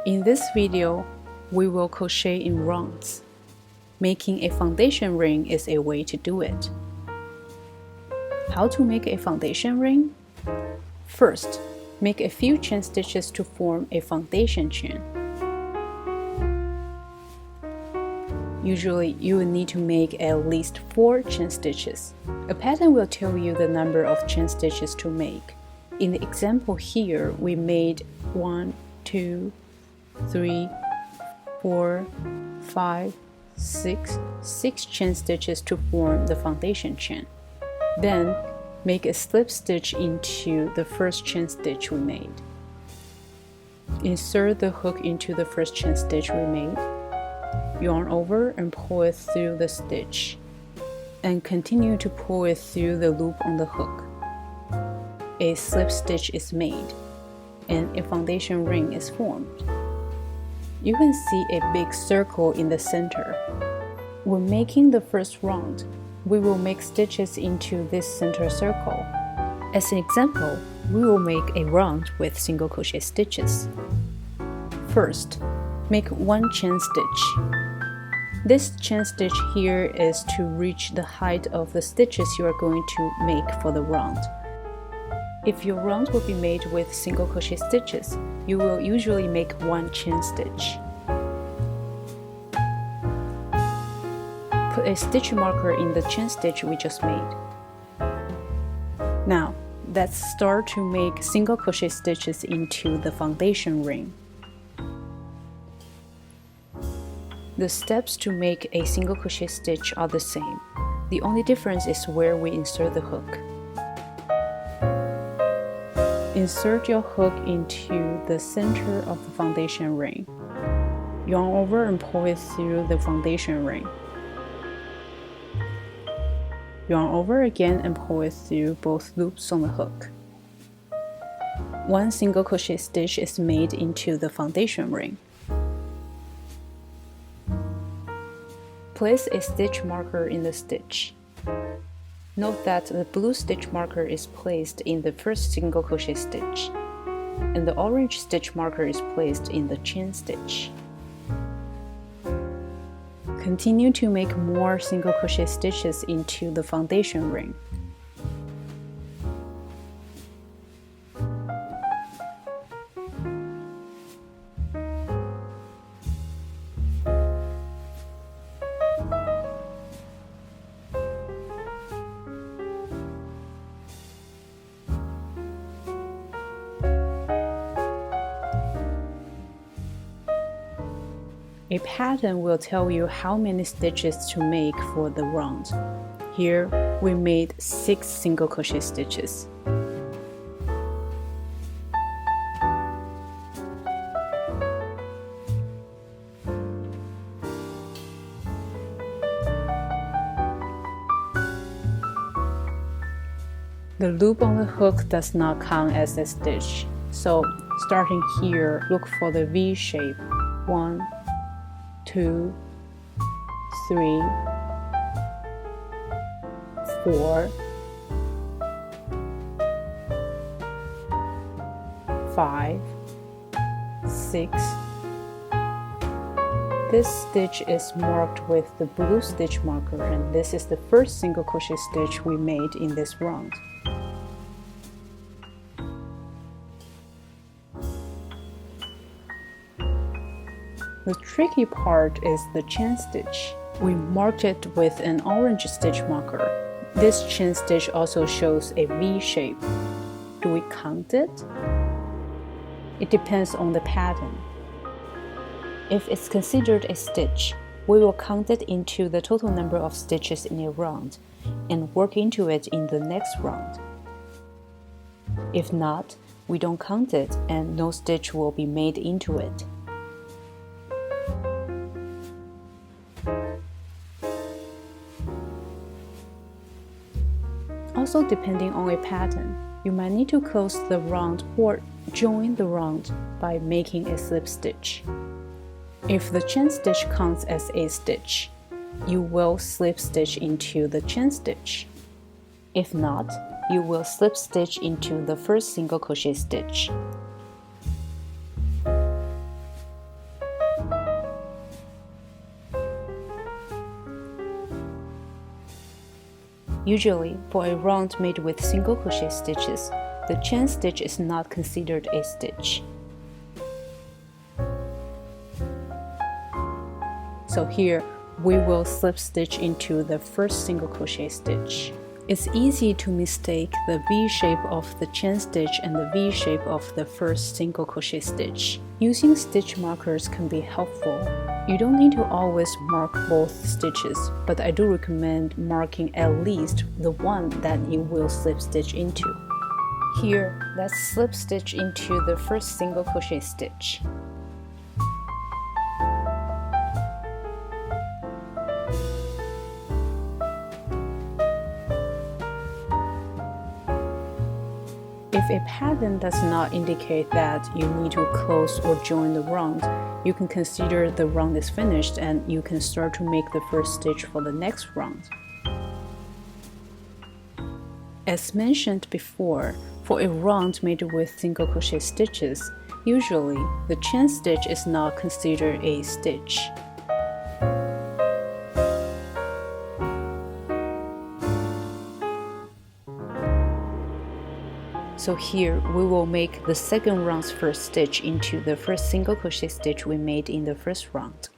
In this video, we will crochet in rounds. Making a foundation ring is a way to do it. How to make a foundation ring? First, make a few chain stitches to form a foundation chain. Usually, you will need to make at least 4 chain stitches. A pattern will tell you the number of chain stitches to make. In the example here, we made 1, 2, 3, 4, 5, 6 chain stitches to form the foundation chain. Then, make a slip stitch into the first chain stitch we made. Insert the hook into the first chain stitch we made. Yarn over and pull it through the stitch, and continue to pull it through the loop on the hook. A slip stitch is made, and a foundation ring is formed. You can see a big circle in the center. When making the first round, we will make stitches into this center circle. As an example, we will make a round with single crochet stitches. First, make 1 chain stitch. This chain stitch here is to reach the height of the stitches you are going to make for the round. If your round will be made with single crochet stitches, you will usually make 1 chain stitch. Put a stitch marker in the chain stitch we just made. Now, let's start to make single crochet stitches into the foundation ring. The steps to make a single crochet stitch are the same. The only difference is where we insert the hook. Insert your hook into the center of the foundation ring. Yarn over and pull it through the foundation ring. Yarn over again and pull it through both loops on the hook. 1 single crochet stitch is made into the foundation ring. Place a stitch marker in the stitch. Note that the blue stitch marker is placed in the first single crochet stitch, and the orange stitch marker is placed in the chain stitch. Continue to make more single crochet stitches into the foundation ring. A pattern will tell you how many stitches to make for the round. Here, we made 6 single crochet stitches. The loop on the hook does not count as a stitch, so starting here, look for the V shape. 1, 2, 3, 4, 5, 6. This stitch is marked with the blue stitch marker, and this is the first single crochet stitch we made in this round. The tricky part is the chain stitch. We marked it with an orange stitch marker. This chain stitch also shows a V shape. Do we count it? It depends on the pattern. If it's considered a stitch, we will count it into the total number of stitches in a round and work into it in the next round. If not, we don't count it and no stitch will be made into it. Also, depending on a pattern, you might need to close the round or join the round by making a slip stitch. If the chain stitch counts as a stitch, you will slip stitch into the chain stitch. If not, you will slip stitch into the first single crochet stitch. Usually, for a round made with single crochet stitches, the chain stitch is not considered a stitch. So here, we will slip stitch into the first single crochet stitch. It's easy to mistake the V shape of the chain stitch and the V shape of the first single crochet stitch. Using stitch markers can be helpful. You don't need to always mark both stitches, but I do recommend marking at least the one that you will slip stitch into. Here, let's slip stitch into the first single crochet stitch. If a pattern does not indicate that you need to close or join the round, you can consider the round is finished and you can start to make the first stitch for the next round. As mentioned before, for a round made with single crochet stitches, usually the chain stitch is not considered a stitch. So here we will make the second round's first stitch into the first single crochet stitch we made in the first round.